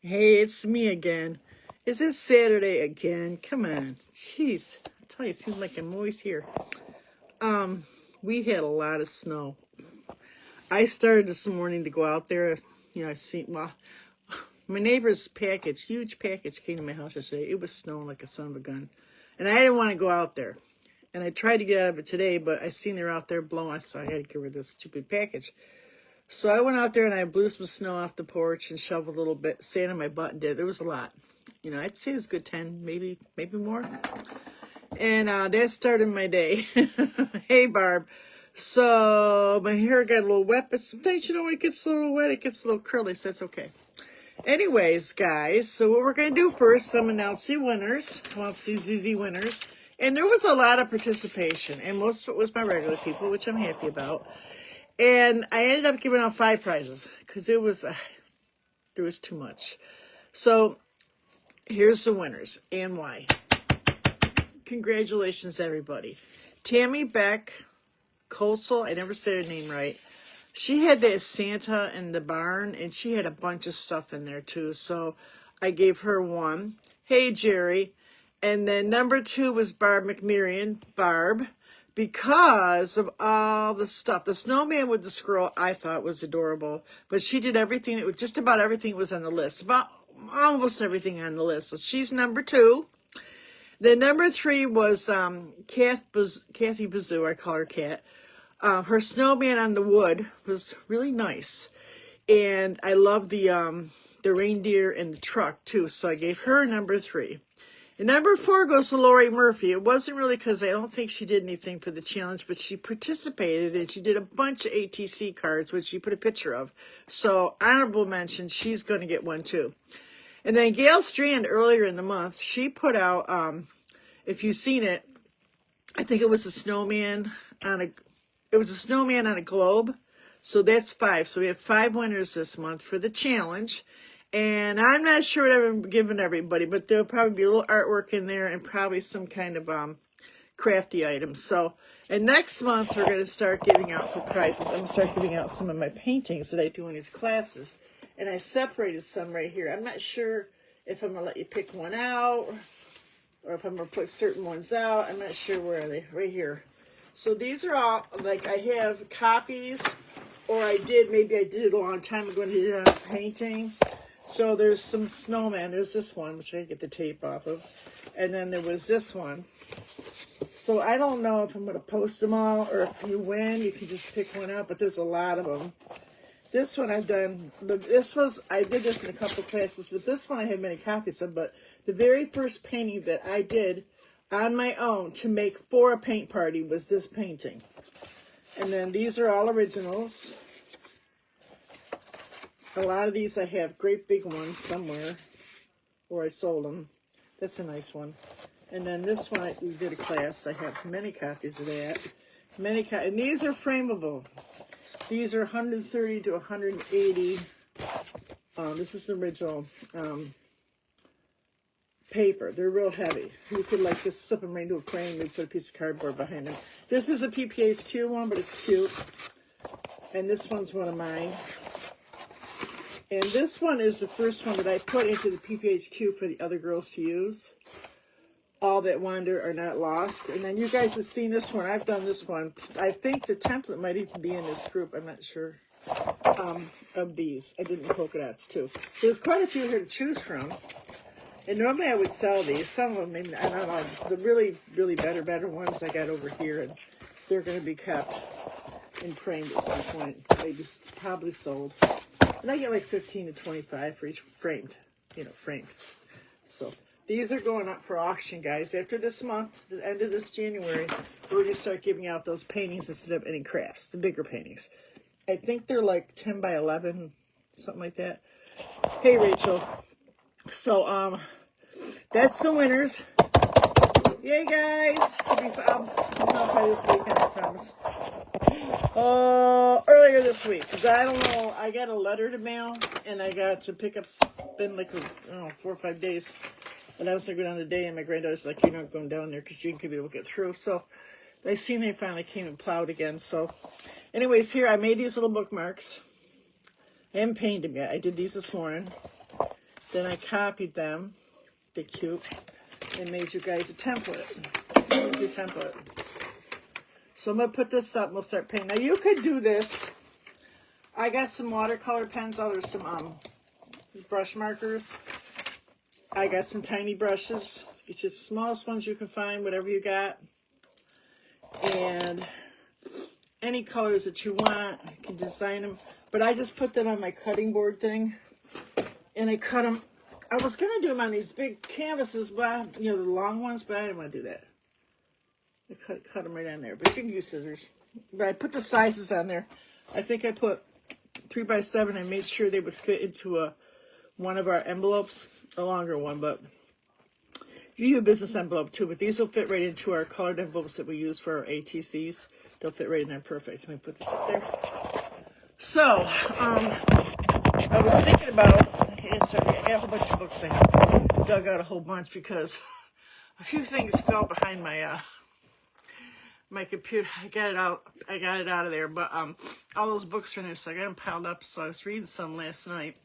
Hey, it's me again. Is it Saturday again? Come on. Jeez. I tell you, it seems like I'm always here. We had a lot of snow. I started this morning to go out there. My neighbor's package, huge package, came to my house yesterday. It was snowing like a son of a gun. And I didn't want to go out there. And I tried to get out of it today, but I seen they're out there blowing, so I had to get rid of this stupid package. So I went out there and I blew some snow off the porch and shoveled a little bit, sanded my butt and did. There was a lot. I'd say it was a good 10, maybe more. And that started my day. Hey, Barb. So my hair got a little wet, but sometimes, when it gets a little wet, it gets a little curly, so it's okay. Anyways, guys, so what we're going to do first, I'm announce the winners. Announce these ZZ winners. And there was a lot of participation, and most of it was my regular people, which I'm happy about. And I ended up giving out 5 prizes because there was too much. So here's the winners and why. Congratulations, everybody. Tammy Beck Kosel, I never said her name right. She had that Santa in the barn, and she had a bunch of stuff in there too. So I gave her 1. Hey, Jerry. And then number 2 was Barb McMarion. Barb. Because of all the stuff. The snowman with the squirrel, I thought was adorable. But she did everything. It was just about everything was on the list. About almost everything on the list. So she's number 2. Then number 3 was Kathy Bazoo. I call her Kat. Her snowman on the wood was really nice. And I love the reindeer and the truck, too. So I gave her number 3. And number 4 goes to Lori Murphy. It wasn't really because I don't think she did anything for the challenge, but she participated and she did a bunch of ATC cards, which she put a picture of. So honorable mention, she's going to get 1 too. And then Gail Strand earlier in the month, she put out, if you've seen it, I think it was a snowman on a globe. So that's 5. So we have 5 winners this month for the challenge. And I'm not sure what I've given everybody, but there'll probably be a little artwork in there and probably some kind of crafty items. So, and next month we're going to start giving out for prizes. I'm going to start giving out some of my paintings that I do in these classes. And I separated some right here. I'm not sure if I'm going to let you pick one out or if I'm going to put certain ones out. I'm not sure where are they. Right here. So these are all, like I have copies, or maybe I did it a long time ago and did it on a painting. So there's some snowman. There's this one, which I get the tape off of. And then there was this one. So I don't know if I'm going to post them all, or if you win, you can just pick one out. But there's a lot of them. This one I've done. I did this in a couple classes, but this one I have many copies of. But the very first painting that I did on my own to make for a paint party was this painting. And then these are all originals. A lot of these I have great big ones somewhere, or I sold them. That's a nice one. And then this one, we did a class. I have many copies of that. And these are frameable. These are 130 to 180. This is original paper. They're real heavy. You could just slip them right into a frame and put a piece of cardboard behind them. This is a PPHQ one, but it's cute. And this one's one of mine. And this one is the first one that I put into the PPHQ for the other girls to use. All that wander are not lost. And then you guys have seen this one. I've done this one. I think the template might even be in this group. I'm not sure. Of these. I did the polka dots too. There's quite a few here to choose from. And normally I would sell these. Some of them, maybe, I don't know. The really, really better ones I got over here. And they're going to be kept in framed at some point. Maybe probably sold. And I get like 15 to 25 for each framed. Framed. So these are going up for auction, guys. After this month, the end of this January, we're going to start giving out those paintings instead of any crafts, the bigger paintings. I think they're like 10 by 11, something like that. Hey, Rachel. So, that's the winners. Yay, guys. I'll by this weekend, I promise. Earlier this week, because I don't know, I got a letter to mail, and I got to pick up, been like, 4 or 5 days, and I was going to go down today, and my granddaughter's like, you're not going down there, because you ain't going to be able to get through, so I seen they finally came and plowed again, so anyways, here, I made these little bookmarks. I haven't painted them yet. I did these this morning. Then I copied them. They're cute. And made you guys a template. Your template. So I'm going to put this up and we'll start painting. Now you could do this. I got some watercolor pens. Oh, there's some brush markers. I got some tiny brushes. Get your smallest ones you can find, whatever you got. And any colors that you want, you can design them. But I just put them on my cutting board thing. And I cut them. I was going to do them on these big canvases, but, you know, the long ones, but I didn't want to do that. I cut them right on there. But you can use scissors. But I put the sizes on there. I think I put 3x7. I made sure they would fit into one of our envelopes, a longer one, but you do a business envelope too, but these will fit right into our colored envelopes that we use for our ATCs. They'll fit right in there perfect. Let me put this up there. So, I was thinking about, okay, sorry, I got a whole bunch of books. I dug out a whole bunch because a few things fell behind my my computer. I got it out of there, but all those books are in there, so I got them piled up. So I was reading some last night.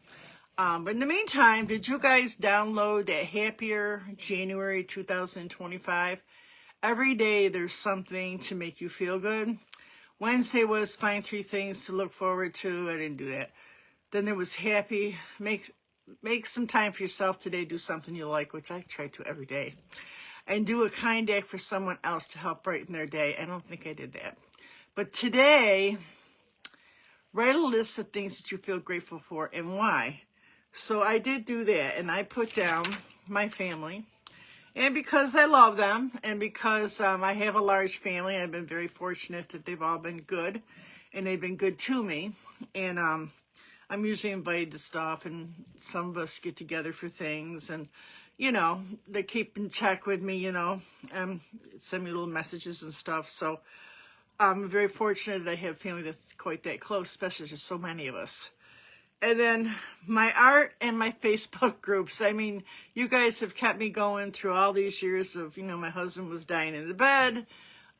But in the meantime, did you guys download that Happier January 2025? Every day there's something to make you feel good. Wednesday was find 3 things to look forward to. I didn't do that. Then there was happy. Make some time for yourself today. Do something you like, which I try to every day. And do a kind act for someone else to help brighten their day. I don't think I did that. But today, write a list of things that you feel grateful for and why. So I did do that, and I put down my family. And because I love them, and because I have a large family, I've been very fortunate that they've all been good, and they've been good to me. And I'm usually invited to stuff, and some of us get together for things, and, you know, they keep in check with me, you know, send me little messages and stuff. So I'm very fortunate that I have family that's quite that close, especially there's so many of us. And then my art and my Facebook groups. I mean, you guys have kept me going through all these years of, you know, my husband was dying in the bed.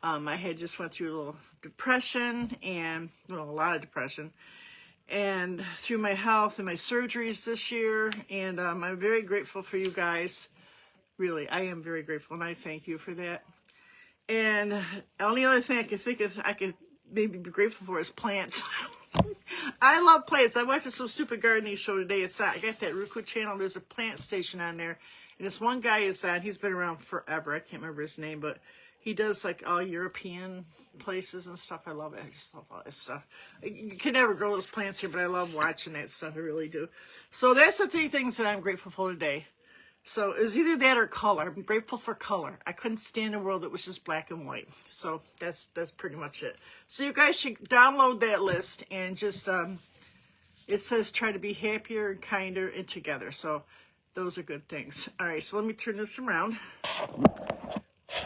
I had just went through a little depression and, well, a lot of depression. And through my health and my surgeries this year. And I'm very grateful for you guys. Really, I am very grateful. And I thank you for that. And the only other thing I can think of I could maybe be grateful for is plants. I love plants. I watched some stupid gardening show today. I got that Roku channel. There's a plant station on there. And this one guy is on. He's been around forever. I can't remember his name, but he does like all European places and stuff. I love it. I just love all this stuff. You can never grow those plants here, but I love watching that stuff. I really do. So that's the 3 things that I'm grateful for today. So it was either that or color. I'm grateful for color. I couldn't stand a world that was just black and white. So that's pretty much it. So you guys should download that list and just, it says try to be happier and kinder and together. So those are good things. All right, so let me turn this around.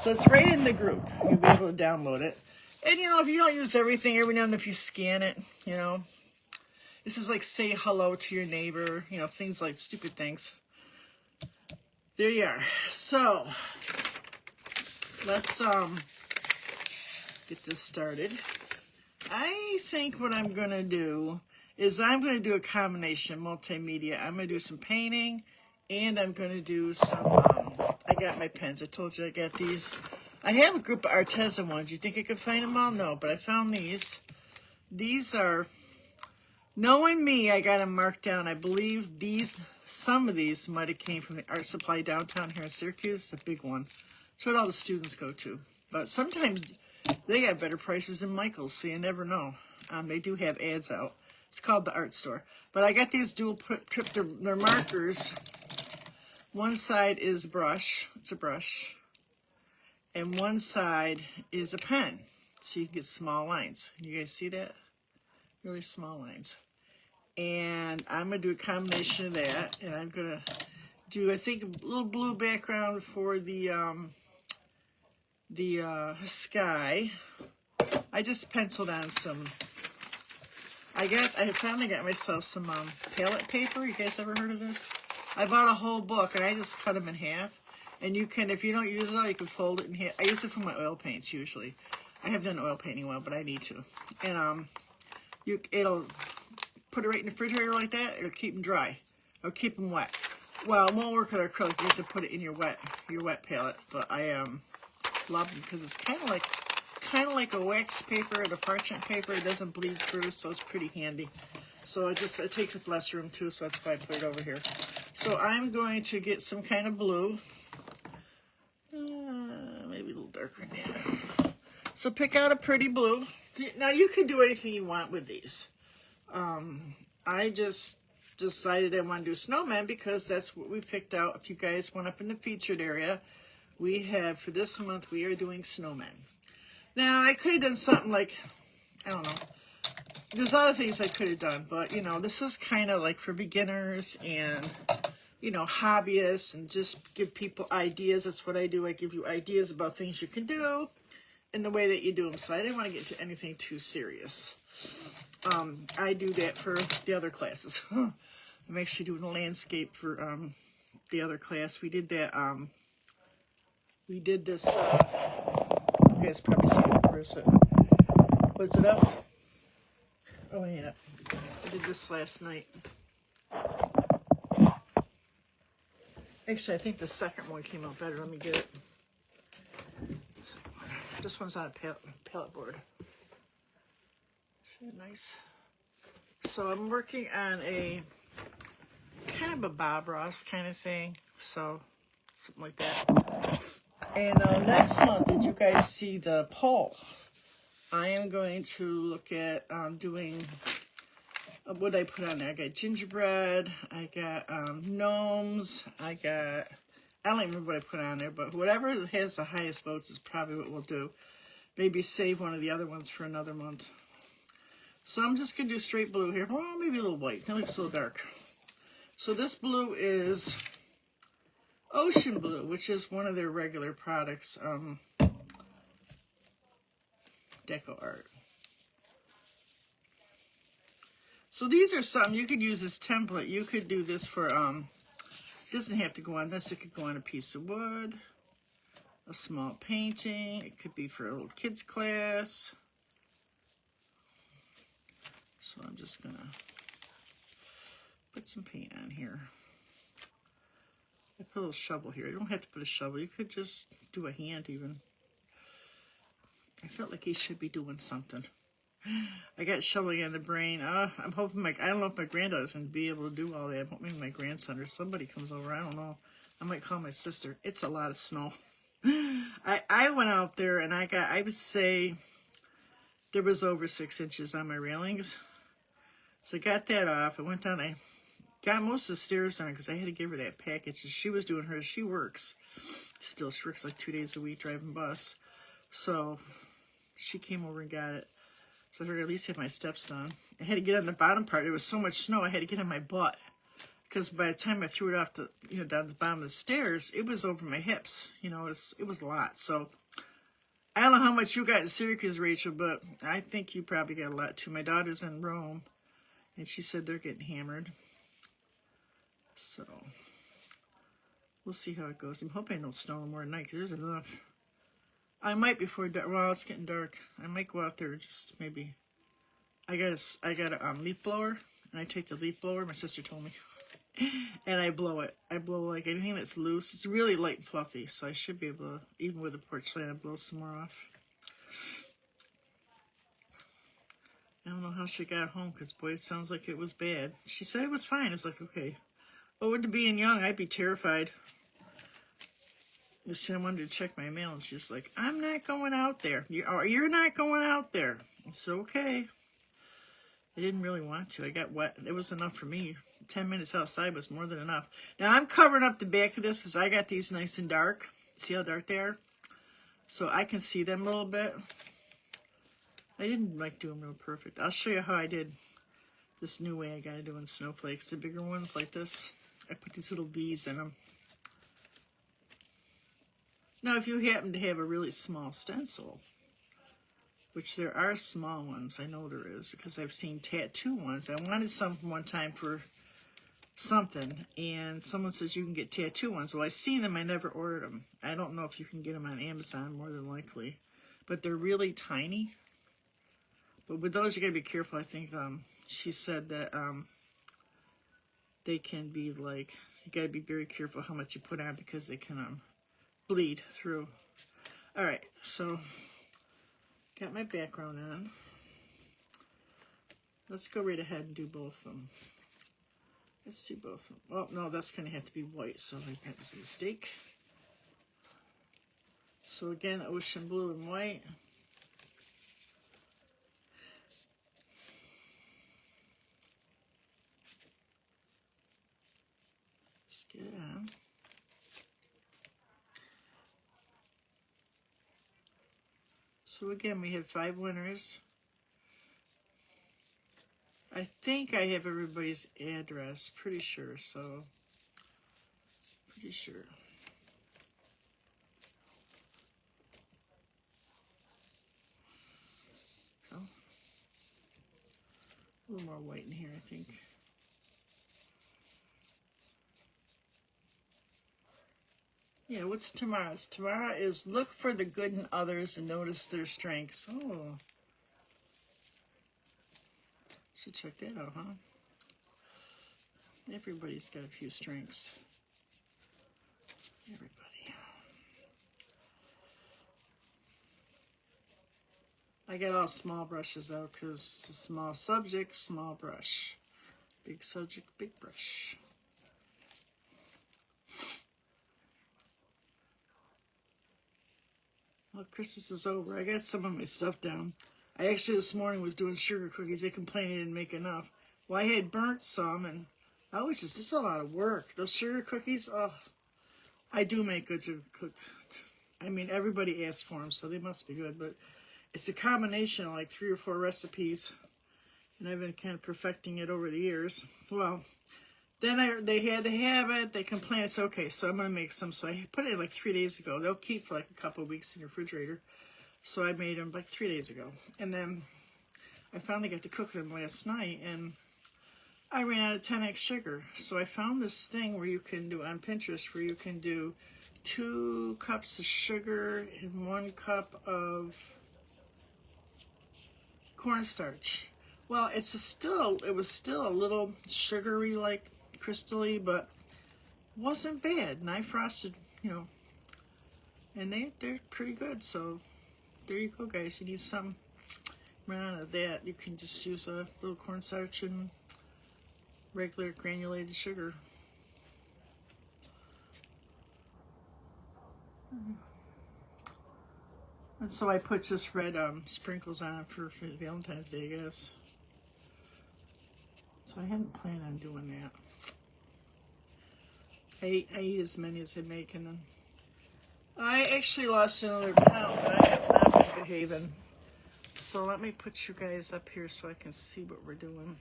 So it's right in the group. You'll be able to download it. And, you know, if you don't use everything, every now and then if you scan it, you know, this is like say hello to your neighbor, you know, things like stupid things. There you are. So let's get this started. I think what I'm going to do is I'm going to do a combination multimedia. I'm going to do some painting and I'm going to do some, I got my pens. I told you I got these. I have a group of artisan ones. You think I could find them all? No, but I found these. These are, knowing me, I got them marked down. I believe some of these might have came from the art supply downtown here in Syracuse. It's a big one. It's what all the students go to. But sometimes they got better prices than Michael's, so you never know. They do have ads out. It's called the Art Store. But I got these dual trip, they're markers. One side is brush. It's a brush. And one side is a pen. So you can get small lines. You guys see that? Really small lines. And I'm going to do a combination of that. And I'm going to do, I think, a little blue background for the sky. I just penciled on some. I finally got myself some palette paper. You guys ever heard of this? I bought a whole book, and I just cut them in half. And you can, if you don't use it all, you can fold it in half. I use it for my oil paints, usually. I haven't done oil painting well, but I need to. And it'll put it right in the refrigerator like that. It'll keep them dry. It'll keep them wet. well, it won't work with acrylic. You have to put it in your wet palette. But I love them because it's kind of like a wax paper, the parchment paper. It doesn't bleed through, so it's pretty handy. So it takes up less room too, so that's why I put it over here. So I'm going to get some kind of blue. Maybe a little darker than that. So pick out a pretty blue. Now you can do anything you want with these. I just decided I want to do Snowman because that's what we picked out. If you guys went up in the featured area, we have, for this month, we are doing Snowman. Now, I could have done something like, I don't know. There's other things I could have done, but, you know, this is kind of like for beginners and, you know, hobbyists, and just give people ideas. That's what I do. I give you ideas about things you can do and the way that you do them. So I didn't want to get into anything too serious. I do that for the other classes. I'm actually doing a landscape for the other class. We did that. We did this. You guys probably see it. Where is it? Was it up? Oh yeah. I did this last night. Actually, I think the second one came out better. Let me get it. This one's on a palette board. See, nice. So I'm working on a kind of a Bob Ross kind of thing. So something like that. And next month, did you guys see the poll? I am going to look at doing, what did I put on there? I got gingerbread, I got gnomes, I don't remember what I put on there, but whatever has the highest votes is probably what we'll do. Maybe save one of the other ones for another month. So I'm just going to do straight blue here. Well, maybe a little white. That looks a little dark. So this blue is Ocean Blue, which is one of their regular products. Deco Art. So these are something you could use as template. You could do this for, doesn't have to go on this. It could go on a piece of wood, a small painting. It could be for a little kids class. So I'm just going to put some paint on here. I put a little shovel here. You don't have to put a shovel. You could just do a hand even. I felt like he should be doing something. I got shoveling in the brain. I'm hoping I don't know if my granddaughter's going to be able to do all that. I'm hoping my grandson or somebody comes over. I don't know. I might call my sister. It's a lot of snow. I went out there and I would say there was over 6 inches on my railings. So I got that off. I went down. I got most of the stairs done because I had to give her that package. She was doing hers. She works. Still, she works like 2 days a week driving bus. So she came over and got it. So I figured at least have my steps done. I had to get on the bottom part. There was so much snow, I had to get on my butt. Because by the time I threw it off the, down the bottom of the stairs, it was over my hips. It was a lot. So I don't know how much you got in Syracuse, Rachel, but I think you probably got a lot too. My daughter's in Rome, and she said they're getting hammered. So we'll see how it goes. I'm hoping I don't snow more tonight because there's enough. I might before dark. Well, it's getting dark. I might go out there just maybe. I got a leaf blower, and I take the leaf blower. My sister told me, and I blow it. I blow like anything that's loose. It's really light and fluffy, so I should be able to, even with the porch light, blow some more off. I don't know how she got home because boy, it sounds like it was bad. She said it was fine. I was like, okay. But with being young, I'd be terrified. I wanted to check my mail, and she's like, I'm not going out there. You're not going out there. It's okay. I didn't really want to. I got wet. It was enough for me. 10 minutes outside was more than enough. Now, I'm covering up the back of this because I got these nice and dark. See how dark they are? So I can see them a little bit. I didn't like do them real perfect. I'll show you how I did this new way I got to do in snowflakes. The bigger ones like this, I put these little V's in them. Now, if you happen to have a really small stencil, which there are small ones, I know there is, because I've seen tattoo ones. I wanted some one time for something, and someone says you can get tattoo ones. Well, I seen them, I never ordered them. I don't know if you can get them on Amazon, more than likely. But they're really tiny. But with those, you gotta be careful. I think she said that they can be like, you gotta be very careful how much you put on because they can bleed through. All right, so got my background on. Let's go right ahead and do both of them. Let's do both of them. Oh, no, that's going to have to be white, so that was a mistake. So again, ocean blue and white. Just get it on. So again, we had 5 winners. I think I have everybody's address, pretty sure, so pretty sure. Oh. A little more white in here, I think. Yeah, what's tomorrow's? Tomorrow is look for the good in others and notice their strengths. Oh. Should check that out, huh? Everybody's got a few strengths. Everybody. I got all small brushes out because small subject, small brush. Big subject, big brush. Well, Christmas is over. I got some of my stuff down. I actually this morning was doing sugar cookies. They complained I didn't make enough. Well, I had burnt some, and I was just a lot of work. Those sugar cookies, oh, I do make good sugar cookies. I mean, everybody asks for them, so they must be good. But it's a combination of like 3 or 4 recipes, and I've been kind of perfecting it over the years. Well, then they had to have it. They complained. It's okay, so I'm going to make some. So I put it like 3 days ago. They'll keep for like a couple of weeks in your refrigerator. So I made them like 3 days ago. And then I finally got to cook them last night, and I ran out of 10x sugar. So I found this thing where you can do on Pinterest, where you can do 2 cups of sugar and 1 cup of cornstarch. Well, it was still a little sugary, like crystally, but wasn't bad. And I frosted, and they're pretty good. So there you go, guys. You need some. Run out of that, you can just use a little cornstarch and regular granulated sugar. And so I put just red sprinkles on it for Valentine's Day, I guess. So I hadn't planned on doing that. I eat as many as I make, and then I actually lost another pound, but I have not been behaving. So let me put you guys up here so I can see what we're doing.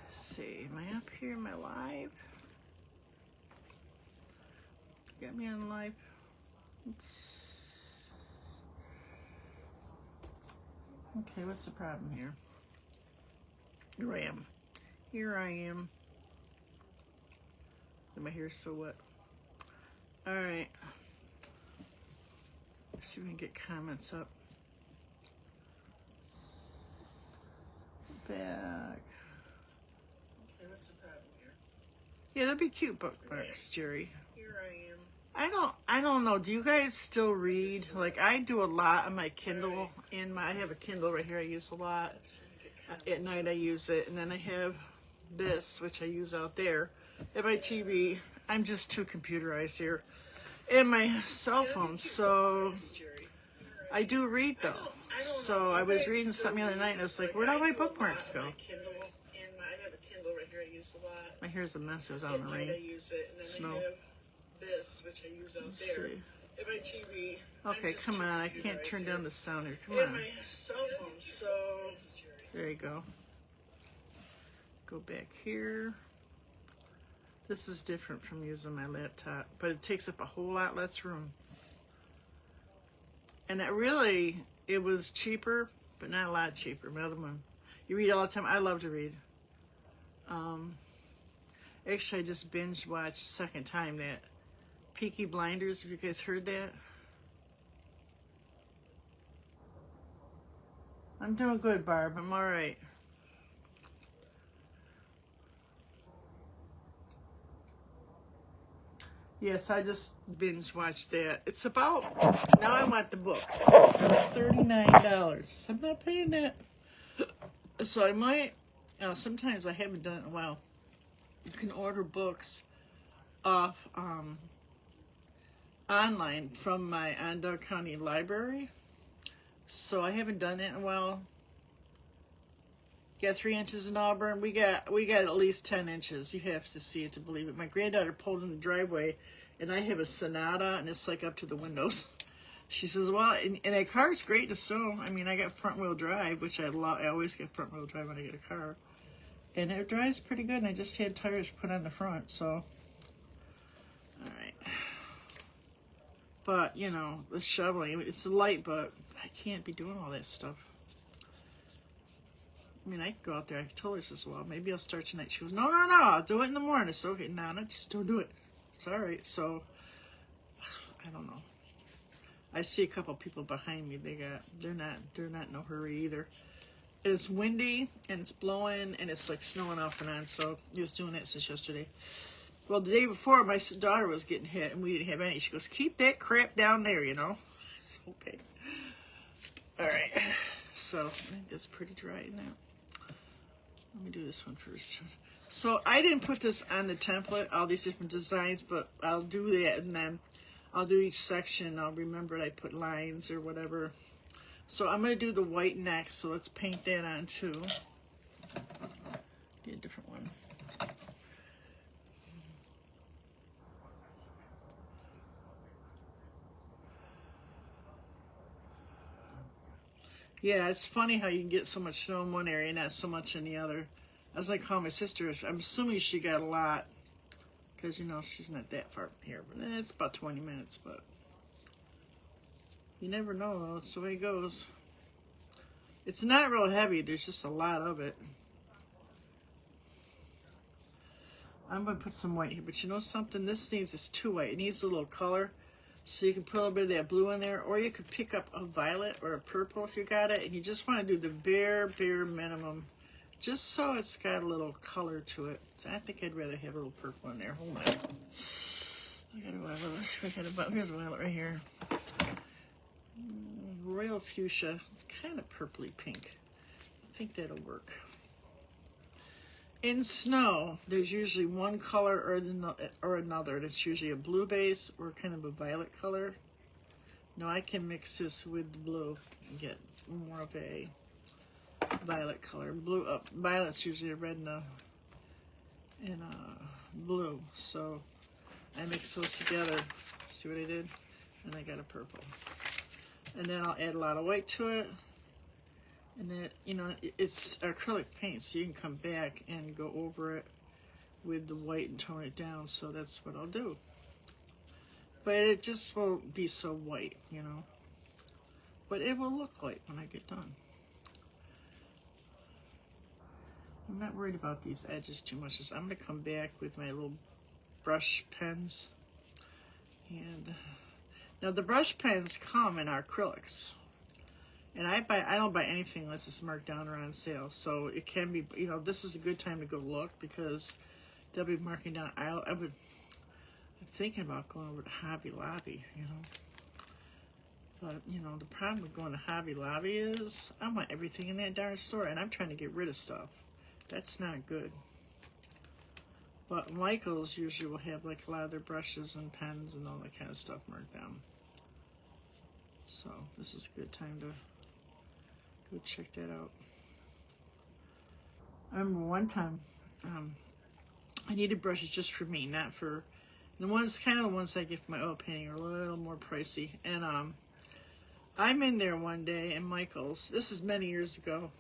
Let's see, am I up here? Am I live? Get me on live. Oops. Okay, what's the problem here? Here I am. Here I am. My hair's so wet. All right. Let's see if we can get comments up. Back. Okay, what's the problem here? Yeah, that'd be cute bookmarks, Jerry. Here I am. I don't know. Do you guys still read? Like I do a lot on my Kindle, and I have a Kindle right here I use a lot. At night I use it, and then I have this, which I use out there. At my TV, I'm just too computerized here. And my cell phone, so I do read though. So I was reading something the other night, and I was like, where'd all my bookmarks go? My hair's a mess. It was out in the rain. Snow. Let's see. Okay, come on. I can't turn down the sound here. Come on. There you go. Go back here. This is different from using my laptop, but it takes up a whole lot less room. And it was cheaper, but not a lot cheaper. My other one. You read all the time. I love to read. Actually, I just binge watched second time that Peaky Blinders. Have you guys heard that? I'm doing good, Barb. I'm all right. Yes, I just binge watched that. It's about, now I want the books. They're like $39. So I'm not paying that. So I might, sometimes I haven't done it in a while. You can order books off online from my Onondaga County Library. So I haven't done that in a while. Got 3 inches in Auburn. We got at least 10 inches. You have to see it to believe it. My granddaughter pulled in the driveway, and I have a Sonata, and it's like up to the windows. She says, "Well, and that car's great to snow. I mean, I got front wheel drive, which I love. I always get front wheel drive when I get a car, and it drives pretty good. And I just had tires put on the front, so all right." But you know, the shoveling, it's light, but I can't be doing all that stuff. I mean, I could go out there. I told her, says, "Well, maybe I'll start tonight." She goes, "No, I'll do it in the morning." It's okay. Nana, just don't do it. It's all right. So, I don't know. I see a couple people behind me. They're not in no hurry either. It's windy and it's blowing and it's like snowing off and on. So he was doing that since yesterday. Well, the day before, my daughter was getting hit and we didn't have any. She goes, "Keep that crap down there, you know." It's okay. All right. So I think that's pretty dry now. Let me do this one first. So I didn't put this on the template, all these different designs, but I'll do that and then I'll do each section. I'll remember I put lines or whatever. So I'm going to do the white next, so let's paint that on too. Get a different one. Yeah, it's funny how you can get so much snow in one area and not so much in the other. I was like calling my sister. I'm assuming she got a lot because, you know, she's not that far from here. But it's about 20 minutes, but you never know. It's the way it goes. It's not real heavy. There's just a lot of it. I'm going to put some white here. But you know something? This is too white. It needs a little color. So you can put a little bit of that blue in there. Or you could pick up a violet or a purple if you got it. And you just want to do the bare minimum. Just so it's got a little color to it. So I think I'd rather have a little purple in there. Hold on. I got a violet. Here's a violet right here. Royal fuchsia. It's kind of purpley pink. I think that'll work. In snow, there's usually one color or another. It's usually a blue base or kind of a violet color. Now I can mix this with the blue and get more of a violet color. Violet's usually a red and a blue. So I mix those together. See what I did? And I got a purple. And then I'll add a lot of white to it. And then, you know, it's acrylic paint, so you can come back and go over it with the white and tone it down. So that's what I'll do. But it just won't be so white, you know. But it will look white when I get done. I'm not worried about these edges too much. I'm going to come back with my little brush pens. And now the brush pens come in acrylics. And I don't buy anything unless it's marked down or on sale. So it can be, you know, this is a good time to go look because they'll be marking down. I'm thinking about going over to Hobby Lobby, you know. But, you know, the problem with going to Hobby Lobby is I want everything in that darn store and I'm trying to get rid of stuff. That's not good. But Michael's usually will have like a lot of their brushes and pens and all that kind of stuff marked down. So this is a good time to go check that out. I remember one time I needed brushes just for me, not for the ones, kind of the ones I get for my oil painting are a little more pricey. And I'm in there one day in Michael's, this is many years ago,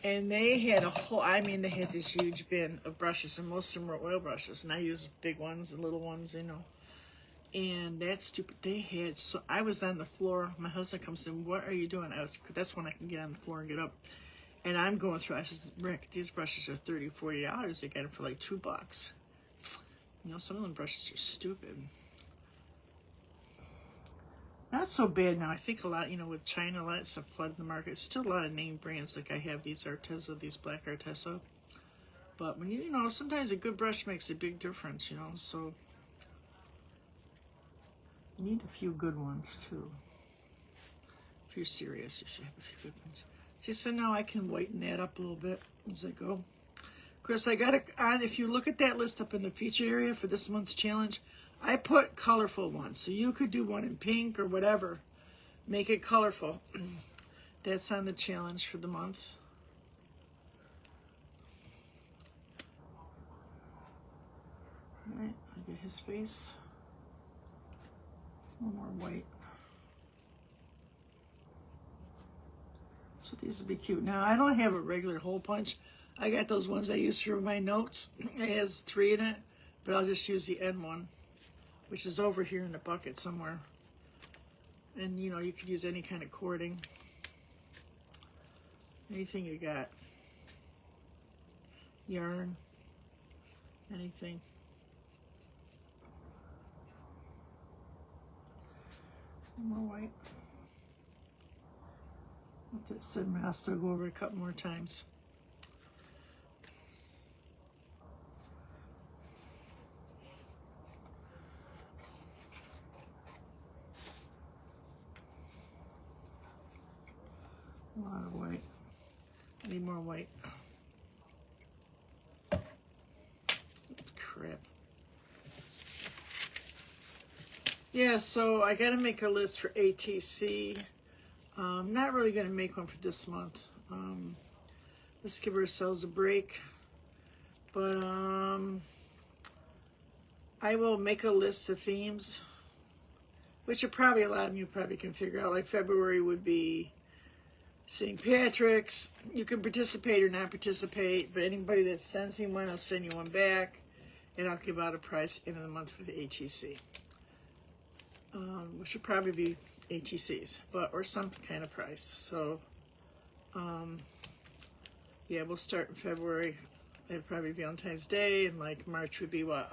and they had they had this huge bin of brushes, and most of them were oil brushes, and I use big ones and little ones, you know. And that's stupid. They had, so I was on the floor. My husband comes in, "What are you doing?" That's when I can get on the floor and get up. And I'm going through, I said, "Rick, these brushes are $30, $40. They got them for like $2. You know, some of them brushes are stupid. Not so bad now. I think a lot, you know, with China, a lot of stuff flooding the market. Still a lot of name brands, like I have these Arteza, these black Arteza. But when you know, sometimes a good brush makes a big difference, you know, so You need a few good ones too. If you're serious, you should have a few good ones. See, so now I can whiten that up a little bit as I go. Of course, I got it on. If you look at that list up in the feature area for this month's challenge, I put colorful ones. So you could do one in pink or whatever. Make it colorful. That's on the challenge for the month. All right, I'll get his face. One more white. So these would be cute. Now, I don't have a regular hole punch. I got those ones I use for my notes. It has 3 in it, but I'll just use the end one, which is over here in the bucket somewhere. And, you know, you could use any kind of cording. Anything you got. Yarn. Anything. One more white. Let that simmer. I'll still go over it a couple more times. A lot of white. I need more white. Crap. Yeah, so I got to make a list for ATC. Not really going to make one for this month. Let's give ourselves a break. But I will make a list of themes, which are probably a lot of you probably can figure out. Like February would be St. Patrick's. You can participate or not participate, but anybody that sends me one, I'll send you one back, and I'll give out a price end of the month for the ATC, which should probably be ATCs, or some kind of price. So, yeah, we'll start in February. It'd probably be Valentine's Day, and like March would be what,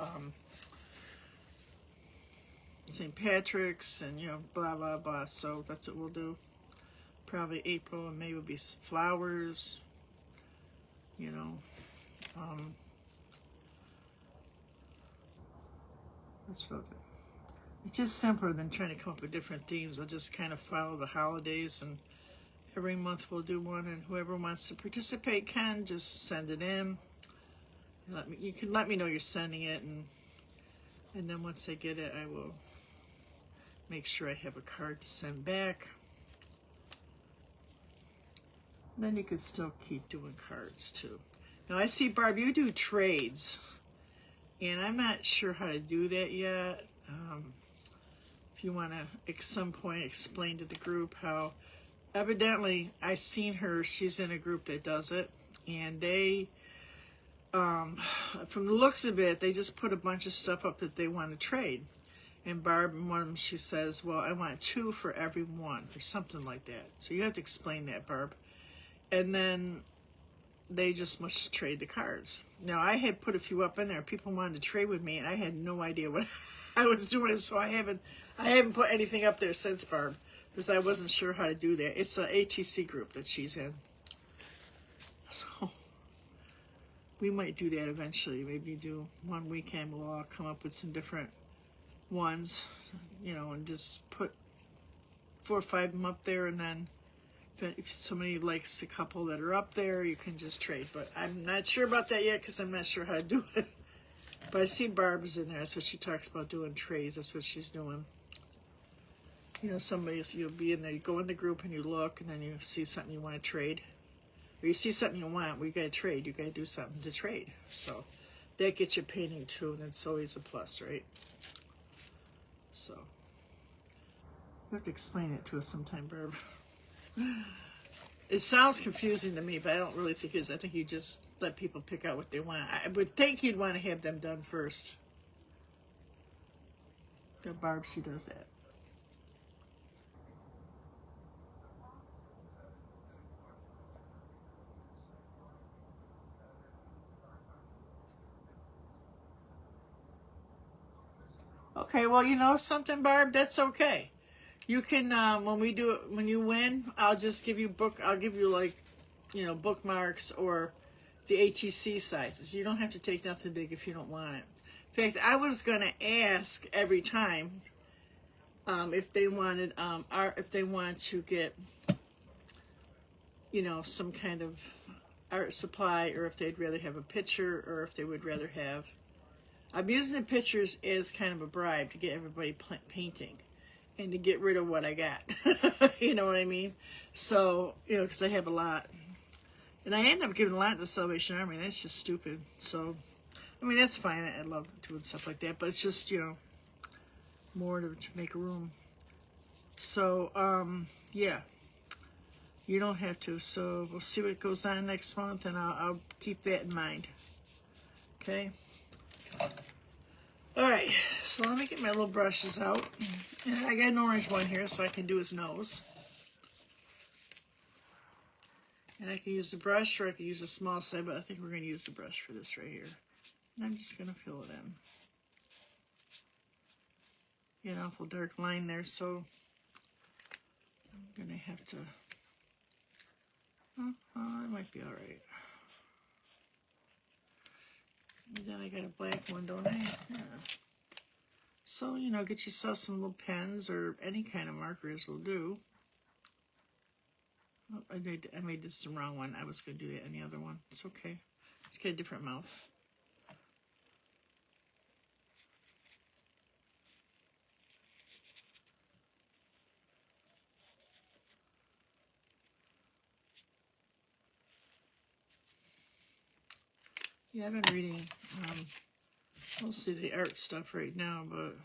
St. Patrick's, and you know, blah blah blah. So that's what we'll do. Probably April and May will be flowers, you know. That's about it. It's just simpler than trying to come up with different themes. I'll just kind of follow the holidays, and every month we'll do one, and whoever wants to participate can just send it in. You can let me know you're sending it, and then once I get it, I will make sure I have a card to send back. Then you could still keep doing cards too. Now I see, Barb, you do trades, and I'm not sure how to do that yet. If you want to at some point explain to the group how, evidently I seen her, she's in a group that does it, and they, from the looks of it, they just put a bunch of stuff up that they want to trade. And Barb, in one of them, she says, well, I want 2 for every 1, or something like that. So you have to explain that, Barb. And then they just must trade the cards. Now, I had put a few up in there. People wanted to trade with me, and I had no idea what I was doing, so I haven't put anything up there since, Barb, because I wasn't sure how to do that. It's an ATC group that she's in. So we might do that eventually. Maybe do one weekend. We'll all come up with some different ones, you know, and just put 4 or 5 of them up there, and then if somebody likes a couple that are up there, you can just trade. But I'm not sure about that yet because I'm not sure how to do it. But I see Barb's in there. That's what she talks about, doing trades. That's what she's doing. You know, you'll be in there, you go in the group and you look, and then you see something you want to trade. Or you see something you want, well, you got to trade. You got to do something to trade. So that gets you painting too, and it's always a plus, right? So you have to explain it to us sometime, Barb. It sounds confusing to me, but I don't really think it is. I think you just let people pick out what they want. I would think you'd want to have them done first. The Barb, she does that. Okay, well, you know something, Barb? That's okay. You can, when you win, I'll just give you I'll give you like, you know, bookmarks or the ATC sizes. You don't have to take nothing big if you don't want it. In fact, I was going to ask every time If they wanted art, if they want to get, you know, some kind of art supply, or if they'd rather have a picture, or if they would rather have. I'm using the pictures as kind of a bribe to get everybody painting and to get rid of what I got. You know what I mean? So, you know, because I have a lot. And I end up giving a lot to the Salvation Army. That's just stupid. So, I mean, that's fine. I love doing stuff like that. But it's just, you know, more to make room. So, yeah. You don't have to. So, we'll see what goes on next month. And I'll keep that in mind. Okay? Alright, so let me get my little brushes out. And I got an orange one here so I can do his nose. And I can use the brush or I can use a small side, but I think we're going to use the brush for this right here. And I'm just going to fill it in. An awful dark line there, so I'm going to have to... it might be alright. And then I got a black one, don't I? Yeah. So, you know, get yourself some little pens or any kind of markers will do. Oh, I made this the wrong one. I was going to do that any other one. It's okay. Let's get a different mouth. Yeah, I've been reading mostly the art stuff right now, but...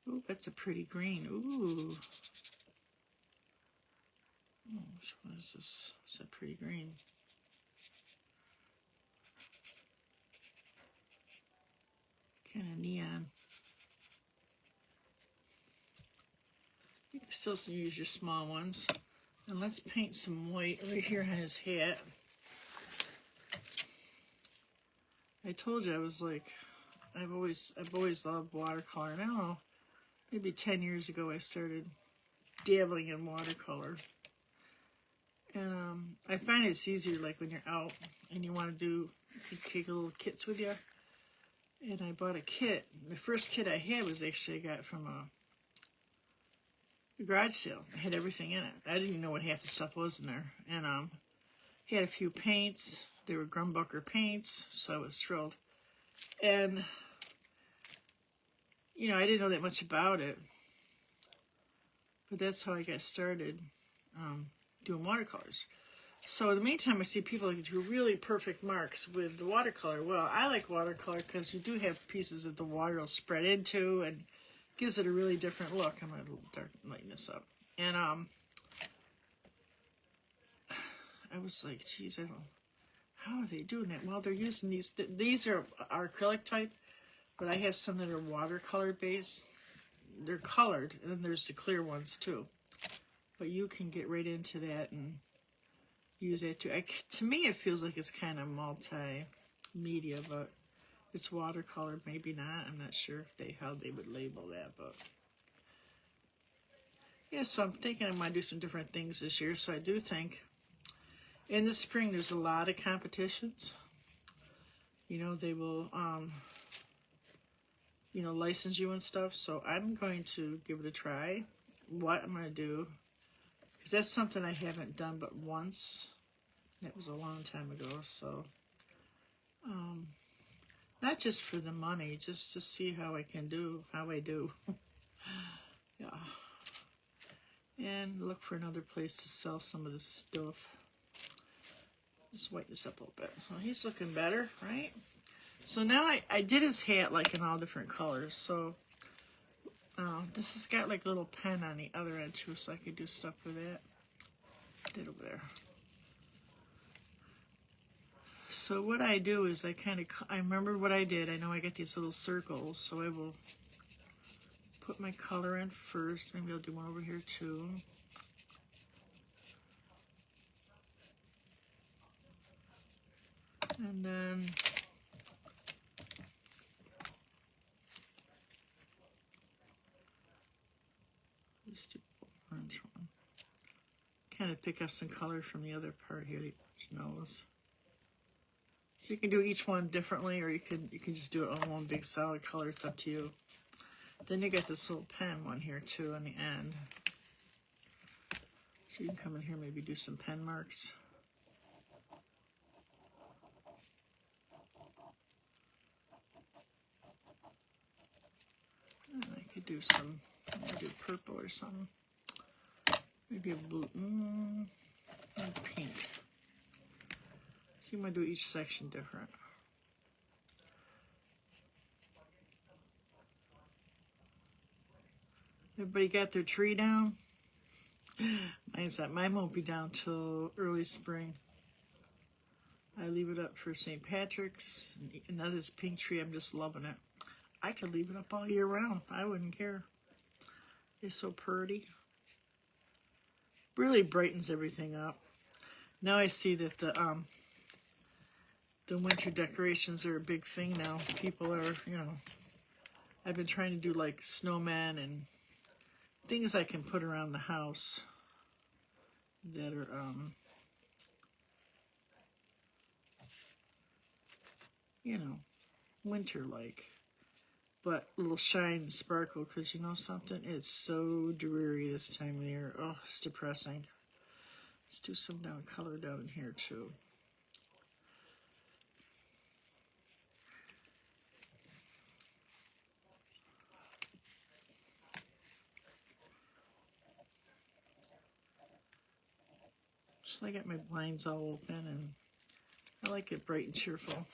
Ooh, that's a pretty green. Ooh. Oh, which one is this? It's a pretty green. Kind of neon. You can still use your small ones. And let's paint some white right here on his hat. I told you I was like, I've always loved watercolor. And I don't know, maybe 10 years ago I started dabbling in watercolor. And I find it's easier like when you're out and you want to do, you take little kits with you. And I bought a kit. The first kit I had was actually I got from a garage sale. It had everything in it. I didn't even know what half the stuff was in there. And he had a few paints. They were Grumbucker paints, so I was thrilled. And, you know, I didn't know that much about it. But that's how I got started doing watercolors. So in the meantime, I see people that do really perfect marks with the watercolor. Well, I like watercolor because you do have pieces that the water will spread into and gives it a really different look. I'm going to lighten this up. And I was like, geez, I don't know. How are they doing that? Well, they're using these. These are acrylic type, but I have some that are watercolor based. They're colored, and then there's the clear ones too. But you can get right into that and use that too. To me, it feels like it's kind of multimedia, but it's watercolor. Maybe not. I'm not sure how they would label that, but yeah. So I'm thinking I might do some different things this year. So I do think. In the spring, there's a lot of competitions. You know, they will, you know, license you and stuff. So I'm going to give it a try. What I'm going to do, because that's something I haven't done but once. That was a long time ago. So, not just for the money, just to see how I do. Yeah. And look for another place to sell some of this stuff. Just whiten this up a little bit. Well, he's looking better, right? So now I did his hat like in all different colors. So this has got like a little pen on the other end too, so I could do stuff with that. Did over there. So what I do is I remember what I did. I know I got these little circles, so I will put my color in first. Maybe I'll do one over here too. And then let's do orange one. Kind of pick up some color from the other part here, the nose. So you can do each one differently, or you can just do it on one big solid color. It's up to you. Then you got this little pen one here too on the end. So you can come in here, maybe do some pen marks. And I could do some, maybe purple or something. Maybe a blue, and pink. So you might do each section different. Everybody got their tree down? Mine's not. Mine won't be down till early spring. I leave it up for St. Patrick's. And now this pink tree, I'm just loving it. I could leave it up all year round. I wouldn't care. It's so pretty. Really brightens everything up. Now I see that the winter decorations are a big thing now. People are, you know, I've been trying to do like snowman and things I can put around the house that are you know, winter-like, but a little shine and sparkle, because you know something? It's so dreary this time of year. Oh, it's depressing. Let's do some color down in here too. So I got my blinds all open, and I like it bright and cheerful.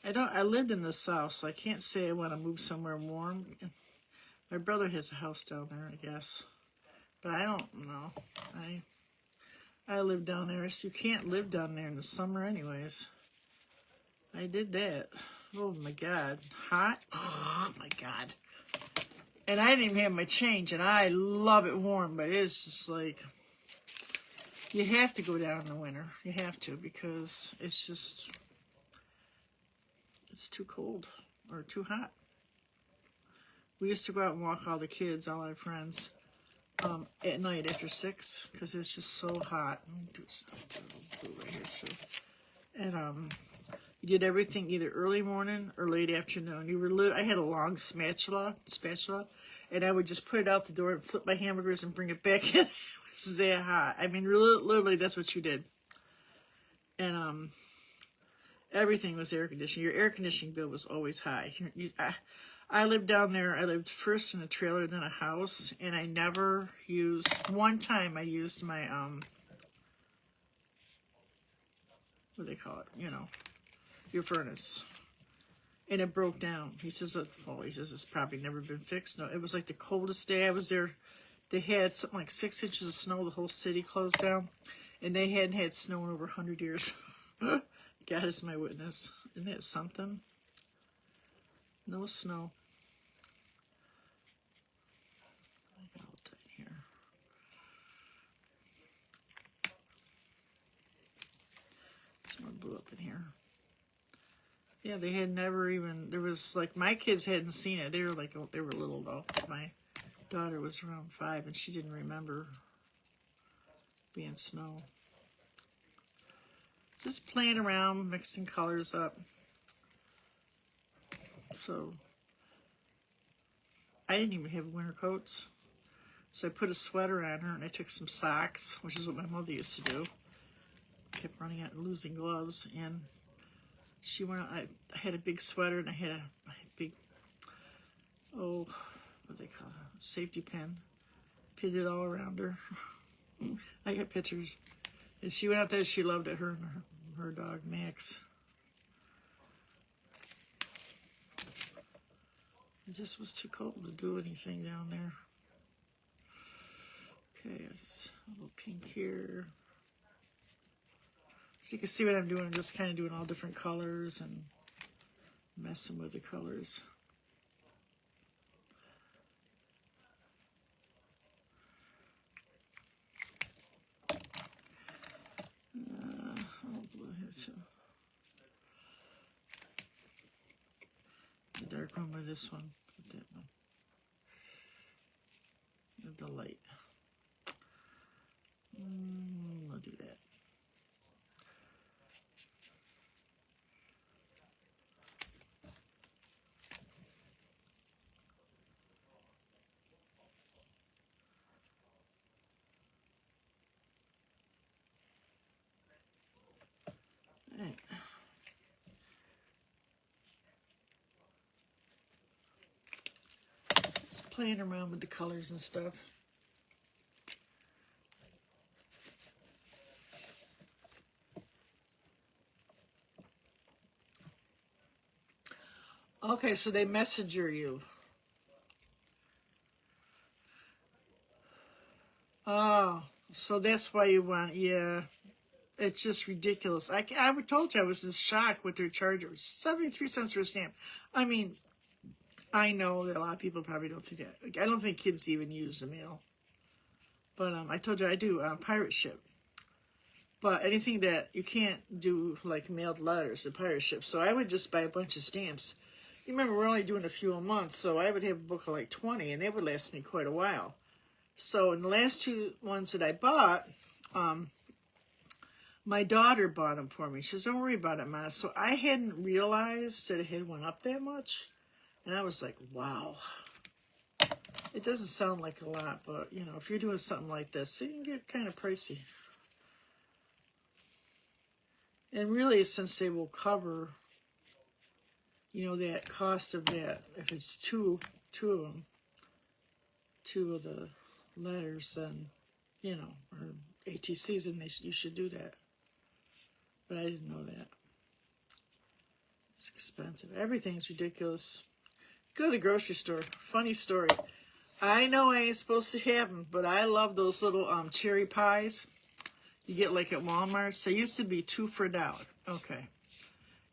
I lived in the South, so I can't say I want to move somewhere warm. My brother has a house down there, I guess. But I don't know. I live down there, so you can't live down there in the summer anyways. I did that. Oh my God. Hot? Oh my God. And I didn't even have my change, and I love it warm, but it's just like, you have to go down in the winter. You have to, because it's just, it's too cold or too hot. We used to go out and walk all the kids, all our friends, at night after 6, because it's just so hot. Let me do stuff blue right here too. And you did everything either early morning or late afternoon. I had a long spatula, and I would just put it out the door and flip my hamburgers and bring it back in. It was that hot. I mean, literally, that's what you did. And everything was air conditioning. Your air conditioning bill was always high. I lived down there. I lived first in a trailer, then a house, and I never used. One time, I used my what do they call it? You know, your furnace, and it broke down. He says, it's probably never been fixed. No, it was like the coldest day I was there. They had something like 6 inches of snow. The whole city closed down, and they hadn't had snow in over 100 years. God is my witness. Isn't that something? No snow. I got all tight here. Some more blue up in here. Yeah, they had never even. There was like, my kids hadn't seen it. They were little though. My daughter was around 5, and she didn't remember being snow. Just playing around, mixing colors up. So I didn't even have winter coats. So I put a sweater on her, and I took some socks, which is what my mother used to do. Kept running out and losing gloves, and she went out. I had a big sweater, and I had a big, what do they call it? Safety pin. Pinned it all around her. I got pictures. And she went out there, she loved it, her and her dog, Max. It just was too cold to do anything down there. Okay, it's a little pink here. So you can see what I'm doing. I'm just kind of doing all different colors and messing with the colors. Blue here too. The dark one with this one. Put that one. With the light. I'll do that. playing around with the colors and stuff. Okay, so they messenger you. Oh, so that's why you want, yeah. It's just ridiculous. I told you I was just shocked with their charge. It was 73 cents for a stamp. I mean, I know that a lot of people probably don't think that. Like, I don't think kids even use the mail. But I told you I do pirate ship. But anything that you can't do, like mailed letters, the pirate ship. So I would just buy a bunch of stamps. You remember, we're only doing a few a month, so I would have a book of like 20, and they would last me quite a while. So in the last two ones that I bought, my daughter bought them for me. She says, don't worry about it, Ma. So I hadn't realized that it had went up that much. And I was like, wow. It doesn't sound like a lot, but, you know, if you're doing something like this, it can get kind of pricey. And really, since they will cover, you know, that cost of that, if it's two of them, two of the letters, then, you know, or ATCs, then you should do that. But I didn't know that. It's expensive. Everything's ridiculous. Go to the grocery store. Funny story. I know I ain't supposed to have them, but I love those little cherry pies you get like at Walmart. They used to be 2 for $1. Okay.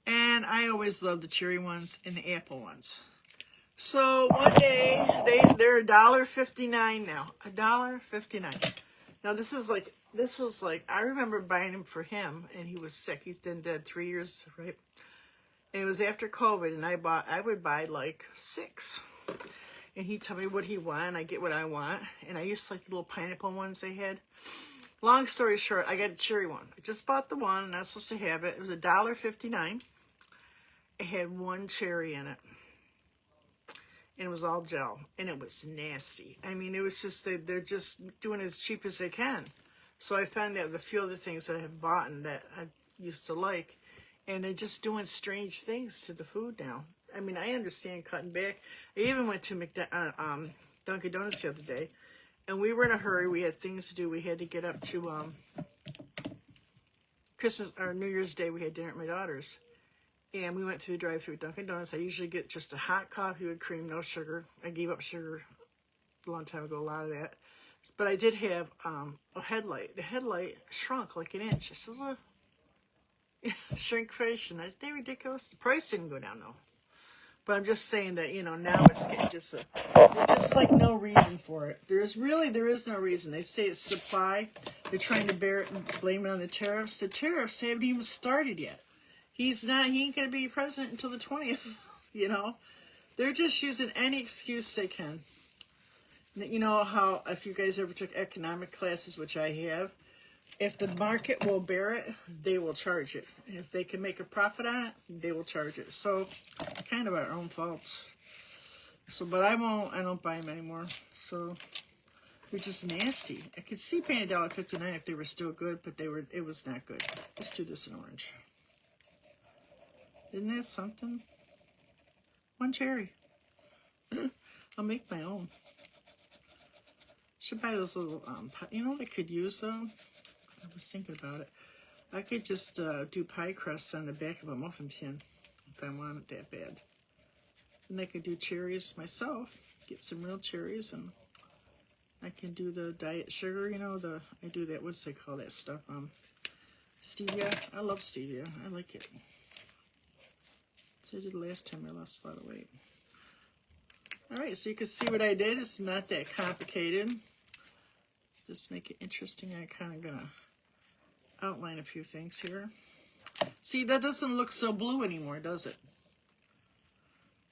And I always loved the cherry ones and the apple ones. So one day, they're $1.59 now. $1.59. Now this was like, I remember buying them for him, and he was sick. He's been dead 3 years, right? And it was after COVID, and I would buy like 6. And he'd tell me what he wanted, and I get what I want. And I used to like the little pineapple ones they had. Long story short, I got a cherry one. I just bought the one, and I was supposed to have it. It was $1.59. It had 1 cherry in it. And it was all gel. And it was nasty. I mean, it was just, they're just doing it as cheap as they can. So I found out the few other things that I have bought and that I used to like. And they're just doing strange things to the food now. I mean, I understand cutting back. I even went to Dunkin' Donuts the other day. And we were in a hurry. We had things to do. We had to get up to Christmas or New Year's Day. We had dinner at my daughter's. And we went through the drive-thru at Dunkin' Donuts. I usually get just a hot coffee with cream, no sugar. I gave up sugar a long time ago, a lot of that. But I did have a headlight. The headlight shrunk like an inch. This is a shrinkflation. Isn't that ridiculous? The price didn't go down, though. But I'm just saying that, you know, now it's just there's just like no reason for it. There is no reason. They say it's supply. They're trying to blame it on the tariffs. The tariffs haven't even started yet. He ain't going to be president until the 20th, you know. They're just using any excuse they can. You know how, if you guys ever took economic classes, which I have, if the market will bear it, they will charge it. If they can make a profit on it, they will charge it. So, kind of our own faults. So, but I don't buy them anymore. So, they're just nasty. I could see paying $1.59 if they were still good, but it was not good. Let's do this in orange. Isn't that something? 1 cherry. I'll make my own. Should buy those little, you know what I could use though? I was thinking about it. I could just do pie crusts on the back of a muffin tin if I want it that bad. And I could do cherries myself. Get some real cherries, and I can do the diet sugar, you know, I do that, what's they call that stuff? Stevia. I love stevia. I like it. So I did last time. I lost a lot of weight. All right, so you can see what I did. It's not that complicated. Just make it interesting. I'm kind of going to outline a few things here. See, that doesn't look so blue anymore, does it?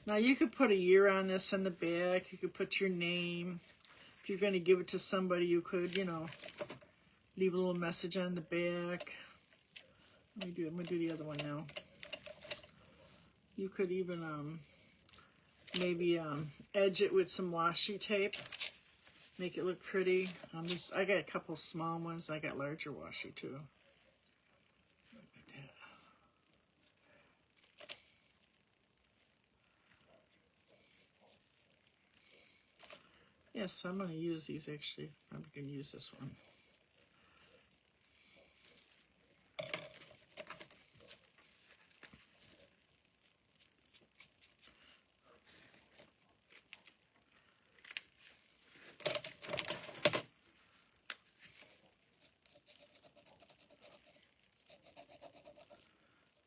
Now, you could put a year on this on the back. You could put your name. If you're going to give it to somebody, you could, you know, leave a little message on the back. I'm going to do the other one now. You could even maybe edge it with some washi tape, make it look pretty. I got a couple small ones. I got larger washi too. Look at that. Yes, I'm going to use these actually. I'm going to use this one.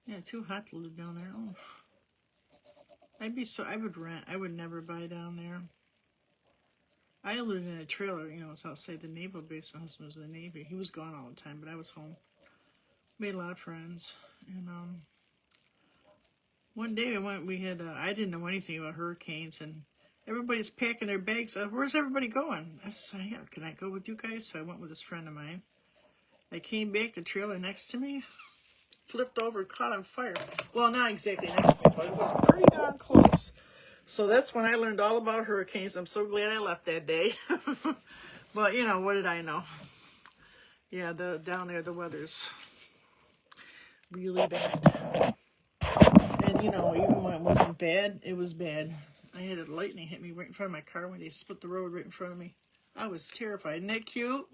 Yeah, too hot to live down there. Oh. I would rent. I would never buy down there. I lived in a trailer, you know, it's outside the naval base. My husband was in the Navy. He was gone all the time, but I was home. Made a lot of friends. And one day I didn't know anything about hurricanes, and everybody's packing their bags. Where's everybody going? I said, yeah, can I go with you guys? So I went with this friend of mine. I came back, the trailer next to me flipped over, caught on fire. Well, not exactly next to me, but it was pretty darn close. So that's when I learned all about hurricanes. I'm so glad I left that day. But, you know, what did I know? Yeah, down there, the weather's really bad. And, you know, even when it wasn't bad, it was bad. I had a lightning hit me right in front of my car when they split the road right in front of me. I was terrified. Isn't that cute?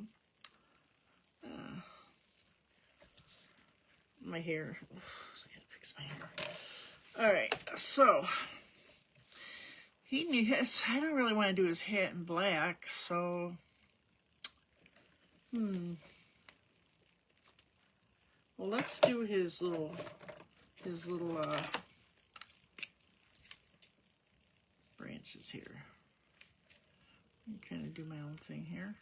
My hair. Oof, so I gotta fix my hair. All right, so I don't really want to do his hat in black, so well, let's do his little branches here. I'm kind of do my own thing here.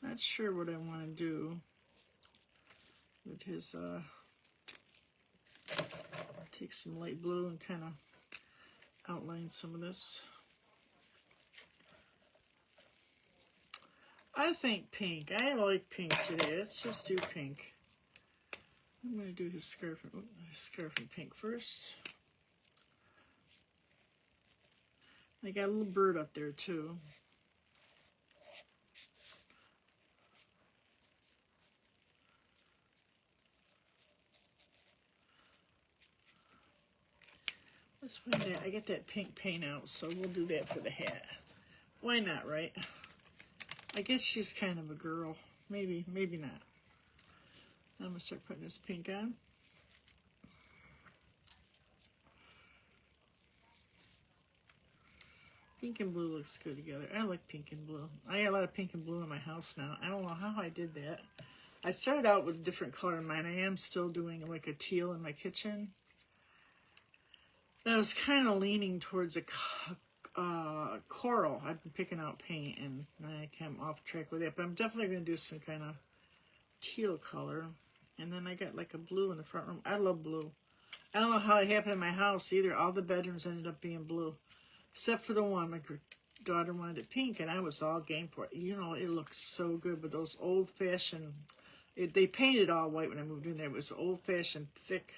Not sure what I want to do with his take some light blue and kind of outline some of this. I think pink. I like pink today. Let's just do pink. I'm going to do his scarf in pink first. I got a little bird up there too. Let's find that. I get that pink paint out, so we'll do that for the hat. Why not, right? I guess she's kind of a girl. Maybe, maybe not. I'm going to start putting this pink on. Pink and blue looks good together. I like pink and blue. I got a lot of pink and blue in my house now. I don't know how I did that. I started out with a different color in mine. I am still doing like a teal in my kitchen. And I was kind of leaning towards a coral. I've been picking out paint and I came off track with it. But I'm definitely going to do some kind of teal color. And then I got like a blue in the front room. I love blue. I don't know how it happened in my house either. All the bedrooms ended up being blue. Except for the one, my daughter wanted it pink, and I was all game for it. You know, it looks so good, but those old-fashioned, they painted all white when I moved in there. It was old-fashioned, thick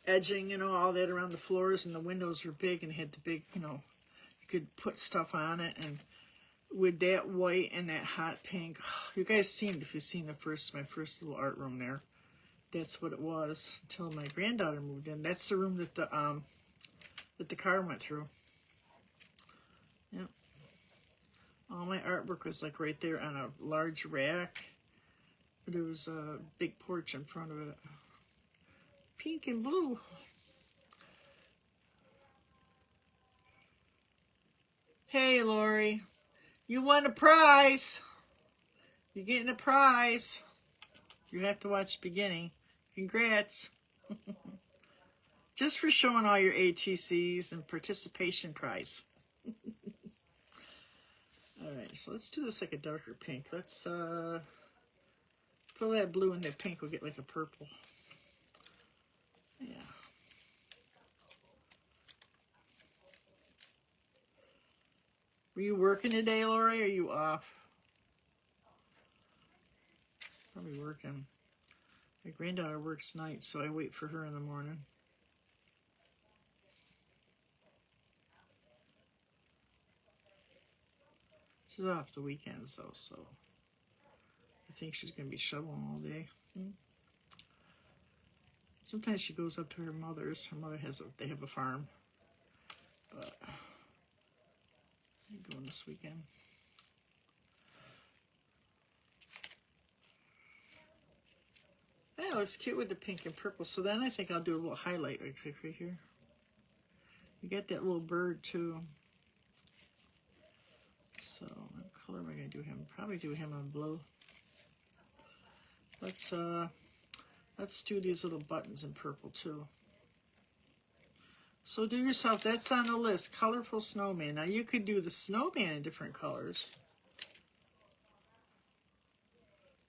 edging, you know, all that around the floors, and the windows were big and had the big, you know, you could put stuff on it, and with that white and that hot pink, you guys seen it if you've seen my first little art room there. That's what it was until my granddaughter moved in. That's the room that the car went through. Yep. All my artwork was like right there on a large rack. There was a big porch in front of it. Pink and blue. Hey, Lori. You won a prize. You're getting a prize. You have to watch the beginning. Congrats. Just for showing all your ATCs and participation prize. Alright, so let's do this like a darker pink. Let's put that blue in that pink. We'll get like a purple. Yeah. Were you working today, Lori, or are you off? Probably working. My granddaughter works nights, so I wait for her in the morning. She's off the weekends, though, so I think she's going to be shoveling all day. Sometimes she goes up to her mother's. Her mother they have a farm. But I'm going this weekend. Yeah, it looks cute with the pink and purple. So then I think I'll do a little highlight right quick right here. You get that little bird too. So what color am I going to do him? Probably do him on blue. Let's do these little buttons in purple too. So do yourself, that's on the list, colorful snowman. Now you could do the snowman in different colors.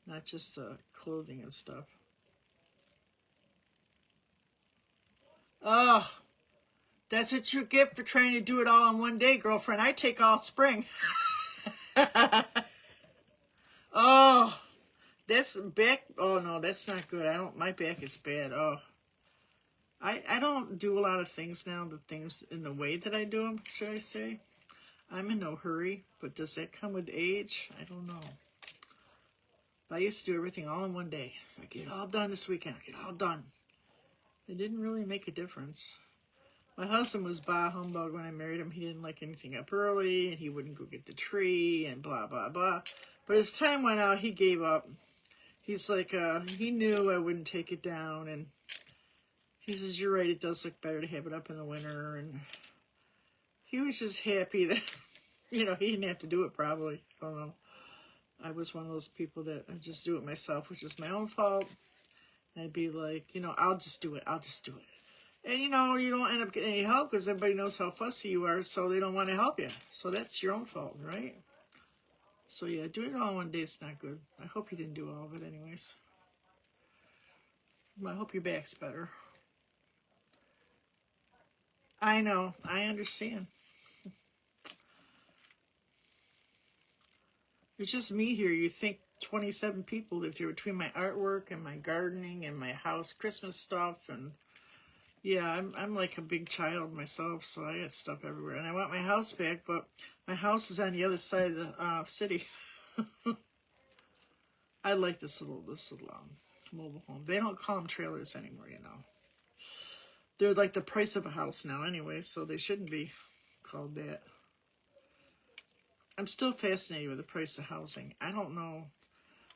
Not just the clothing and stuff. Oh, that's what you get for trying to do it all in one day, girlfriend. I take all spring. Oh, that's back. Oh no, that's not good. My back is bad. Oh, I don't do a lot of things now, the things in the way that I do them, should I say. I'm in no hurry, but does that come with age? I don't know. But I used to do everything all in one day. I get it all done this weekend. I get it all done. It didn't really make a difference. My husband was bah humbug when I married him. He didn't like anything up early, and he wouldn't go get the tree, and blah, blah, blah. But as time went out, he gave up. He's like, he knew I wouldn't take it down, and he says, you're right, it does look better to have it up in the winter, and he was just happy that, he didn't have to do it probably. I don't know. I was one of those people that I just do it myself, which is my own fault. And I'd be like, I'll just do it. I'll just do it. And, you don't end up getting any help because everybody knows how fussy you are, so they don't want to help you. So that's your own fault, right? So, yeah, doing it all in one day is not good. I hope you didn't do all of it anyways. I hope your back's better. I know. I understand. It's just me here. You think 27 people lived here between my artwork and my gardening and my house Christmas stuff. And, yeah, I'm like a big child myself, so I got stuff everywhere. And I want my house back, but my house is on the other side of the city. I like this little mobile home. They don't call them trailers anymore, They're like the price of a house now anyway, so they shouldn't be called that. I'm still fascinated with the price of housing. I don't know.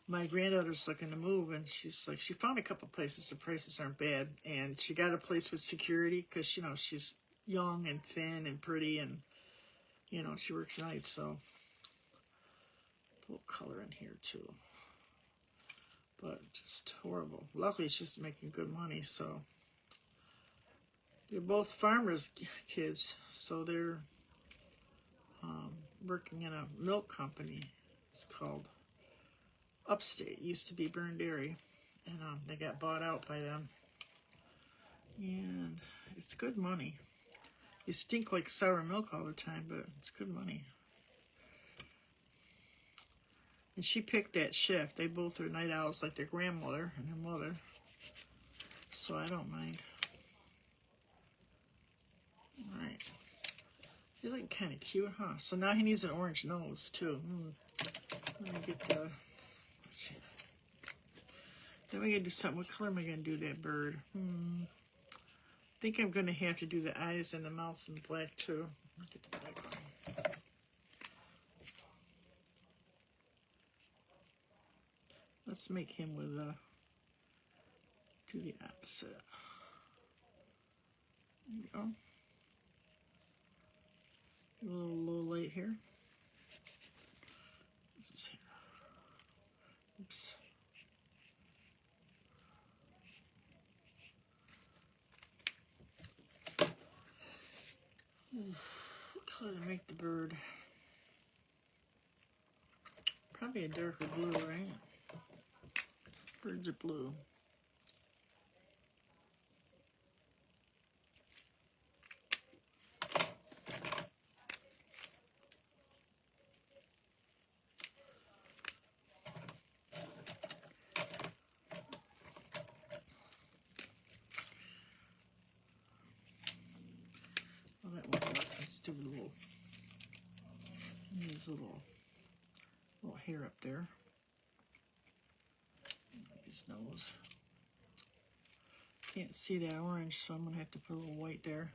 My granddaughter's looking to move, and she's like, she found a couple places the prices aren't bad, and she got a place with security because, she's young and thin and pretty, and, she works nights, so a little color in here too. But just horrible. Luckily, she's making good money, so they're both farmers' kids, so they're working in a milk company. It's called Upstate. It used to be Burned Dairy, and they got bought out by them. And it's good money. You stink like sour milk all the time, but it's good money. And she picked that shift. They both are night owls like their grandmother and her mother. So I don't mind. All right. They look kind of cute, huh? So now he needs an orange nose, too. Let me get the... Then we gotta do something. What color am I gonna do that bird? I think I'm gonna have to do the eyes and the mouth in black, too. I'll get the black one. Let's make him with do the opposite. There you go. A little light here. Oops. What color to make the bird? Probably a darker blue, right? Birds are blue. Well, that won't work. Let's do a little, his little hair up there. His nose. Can't see that orange, so I'm going to have to put a little white there.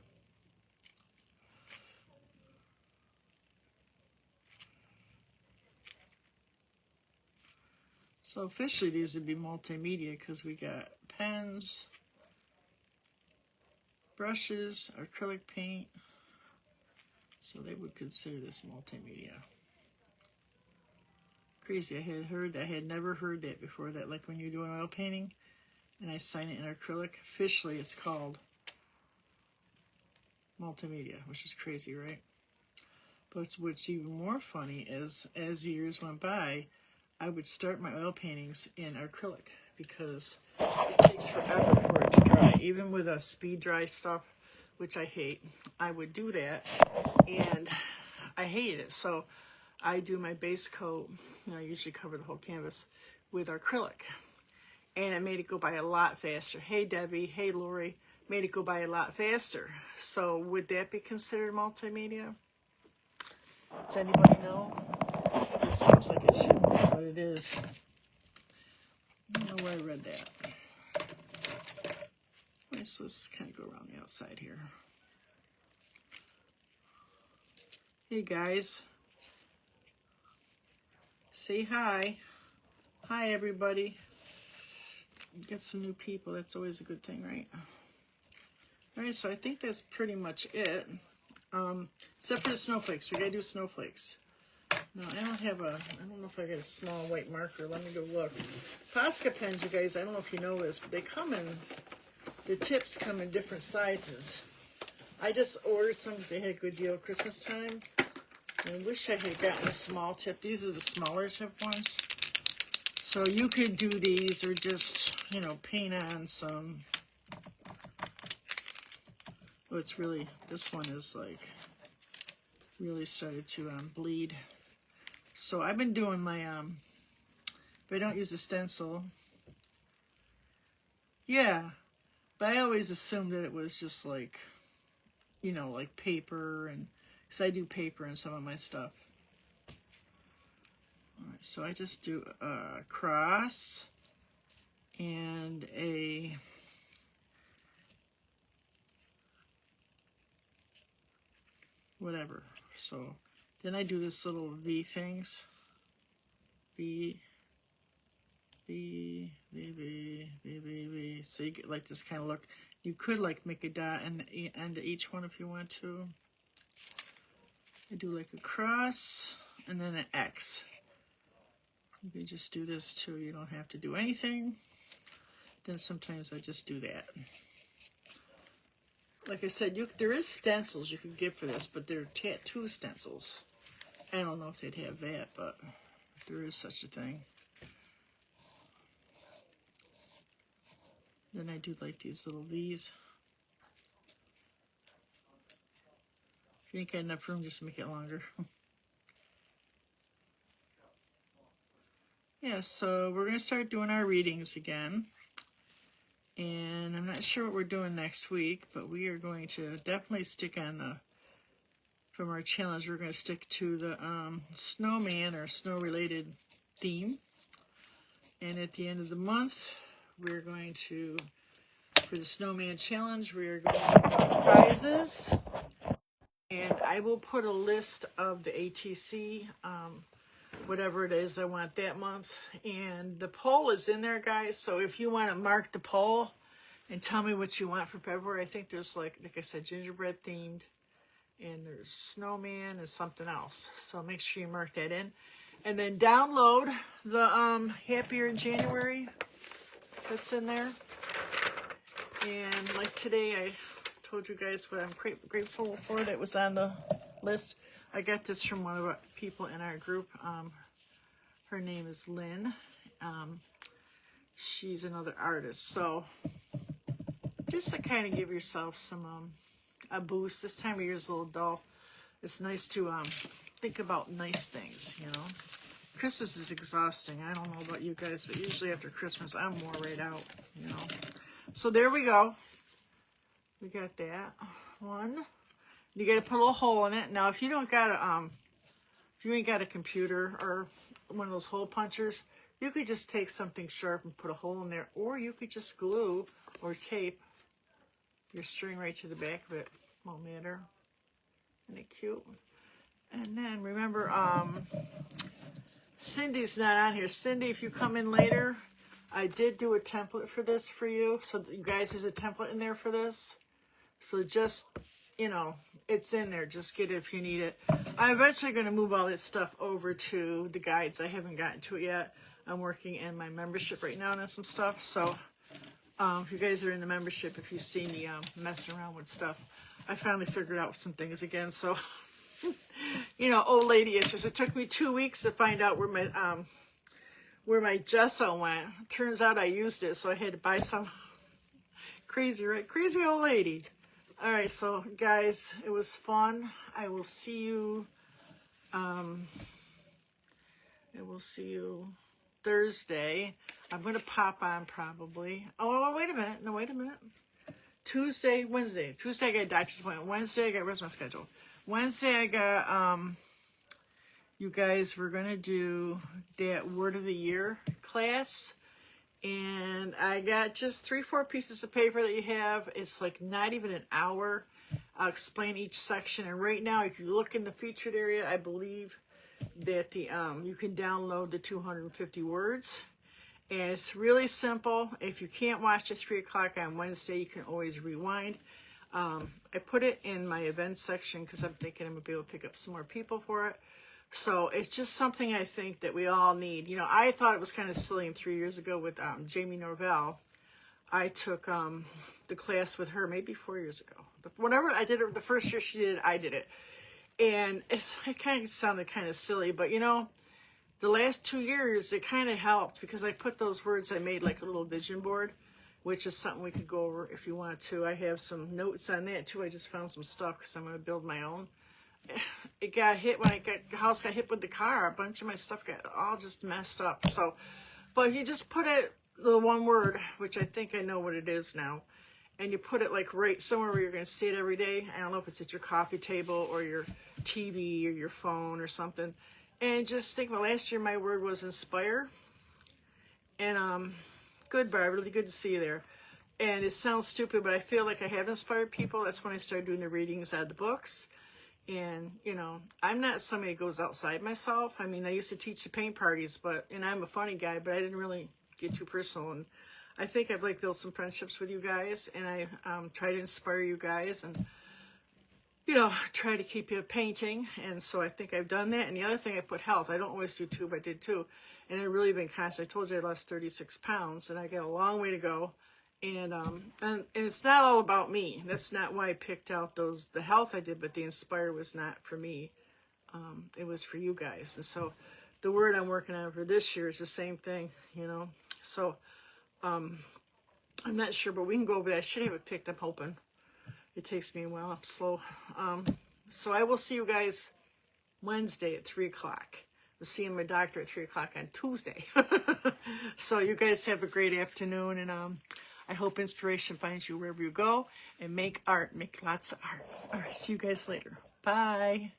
So officially these would be multimedia because we got pens, brushes, acrylic paint. So they would consider this multimedia. Crazy, I had never heard that before, that like when you do an oil painting and I sign it in acrylic, officially it's called multimedia, which is crazy, right? But what's even more funny is as years went by, I would start my oil paintings in acrylic because it takes forever for it to dry. Even with a speed dry stuff, which I hate, I would do that and I hated it. So I do my base coat, I usually cover the whole canvas with acrylic. And it made it go by a lot faster. Hey Debbie, hey Lori, made it go by a lot faster. So would that be considered multimedia? Does anybody know? It seems like it shouldn't be, but it is. I don't know where I read that. Okay, so let's kind of go around the outside here. Hey guys. Say hi. Hi everybody. Get some new people. That's always a good thing, right? Alright, so I think that's pretty much it. Except for the snowflakes. We gotta do snowflakes. No, I don't know if I got a small white marker. Let me go look. Posca pens, you guys, I don't know if you know this, but the tips come in different sizes. I just ordered some because they had a good deal at Christmas time. I wish I had gotten a small tip. These are the smaller tip ones. So you could do these or just, paint on some. Oh, it's really, this one is like, really started to bleed. So I've been doing my, but I don't use a stencil. Yeah, but I always assumed that it was just like, like paper, and because I do paper in some of my stuff. All right, so I just do a cross and a whatever. So then I do this little V things. V, V, V, V, V, V, V. So you get like this kind of look. You could like make a dot in the end of each one if you want to. I do like a cross and then an X. You can just do this too. You don't have to do anything. Then sometimes I just do that. Like I said, there is stencils you could get for this, but they're tattoo stencils. I don't know if they'd have that, but there is such a thing. Then I do like these little V's. If you ain't got enough room, just make it longer. Yeah, so we're going to start doing our readings again. And I'm not sure what we're doing next week, but we are going to definitely stick on from our challenge, we're going to stick to the snowman or snow-related theme. And at the end of the month, we're going to, for the snowman challenge, we are going to have prizes. And I will put a list of the ATC, whatever it is I want that month. And the poll is in there, guys. So if you want to mark the poll and tell me what you want for February, I think there's like I said, gingerbread themed. And there's snowman and something else. So make sure you mark that in. And then download the Happier in January that's in there. And like today, I told you guys what I'm grateful for that was on the list. I got this from one of the people in our group. Her name is Lynn. She's another artist. So just to kind of give yourself some a boost. This time of year is a little dull. It's nice to think about nice things, Christmas is exhausting. I don't know about you guys, but usually after Christmas, I'm more right out, So there we go. We got that one. You got to put a little hole in it. Now, if you don't got if you ain't got a computer or one of those hole punchers, you could just take something sharp and put a hole in there, or you could just glue or tape your string right to the back of it. Won't matter. Isn't it cute? And then remember, Cindy's not on here. Cindy, if you come in later, I did do a template for this for you. So you guys, there's a template in there for this. So just, you know, it's in there. Just get it if you need it. I'm eventually going to move all this stuff over to the guides. I haven't gotten to it yet. I'm working in my membership right now on some stuff. So if you guys are in the membership, if you see me messing around with stuff, I finally figured out some things again. So, you know, old lady issues. It took me 2 weeks to find out where my gesso went. Turns out I used it, so I had to buy some. Crazy, right? Crazy old lady. All right, so guys, it was fun. I will see you. Thursday. I'm gonna pop on probably. Oh, wait a minute. No, wait a minute. Tuesday, Wednesday. Tuesday I got a doctor's appointment. Wednesday I got, where's my schedule? Wednesday I got, you guys, we're gonna do that word of the year class. And I got just 3-4 pieces of paper that you have. It's like not even an hour. I'll explain each section. And right now, if you look in the featured area, I believe that the you can download the 250 words. And it's really simple. If you can't watch at 3 o'clock on Wednesday, you can always rewind. I put it in my events section because I'm thinking I'm going to be able to pick up some more people for it. So it's just something I think that we all need. You know, I thought it was kind of silly 3 years ago with Jamie Norvell. I took the class with her maybe 4 years ago. Whenever I did it, the first year she did it, I did it. And it kind of sounded kind of silly, but you know, the last 2 years, it kind of helped because I put those words, I made like a little vision board, which is something we could go over if you want to. I have some notes on that too. I just found some stuff because I'm going to build my own. It got hit when the house got hit with the car. A bunch of my stuff got all just messed up. So, but if you just put it, the one word, which I think I know what it is now, and you put it like right somewhere where you're going to see it every day. I don't know if it's at your coffee table or your TV or your phone or something. And just think, well, last year my word was inspire. And good, Barb, really good to see you there. And it sounds stupid, but I feel like I have inspired people. That's when I started doing the readings out of the books. And, you know, I'm not somebody that goes outside myself. I mean, I used to teach the paint parties, and I'm a funny guy, but I didn't really get too personal. And I think I've, like, built some friendships with you guys, and I try to inspire you guys and, you know, try to keep you painting. And so I think I've done that. And the other thing, I put health. I don't always do tube. I did too. And I've really been constant. I told you I lost 36 pounds, and I got a long way to go. And it's not all about me. That's not why I picked out the health I did, but the inspire was not for me. It was for you guys. And so the word I'm working on for this year is the same thing, you know. So I'm not sure, but we can go over that. I should have it picked, I'm hoping. It takes me a while. I'm slow. So I will see you guys Wednesday at 3 o'clock. We're seeing my doctor at 3 o'clock on Tuesday. So you guys have a great afternoon, and I hope inspiration finds you wherever you go, and make art. Make lots of art. All right, see you guys later. Bye.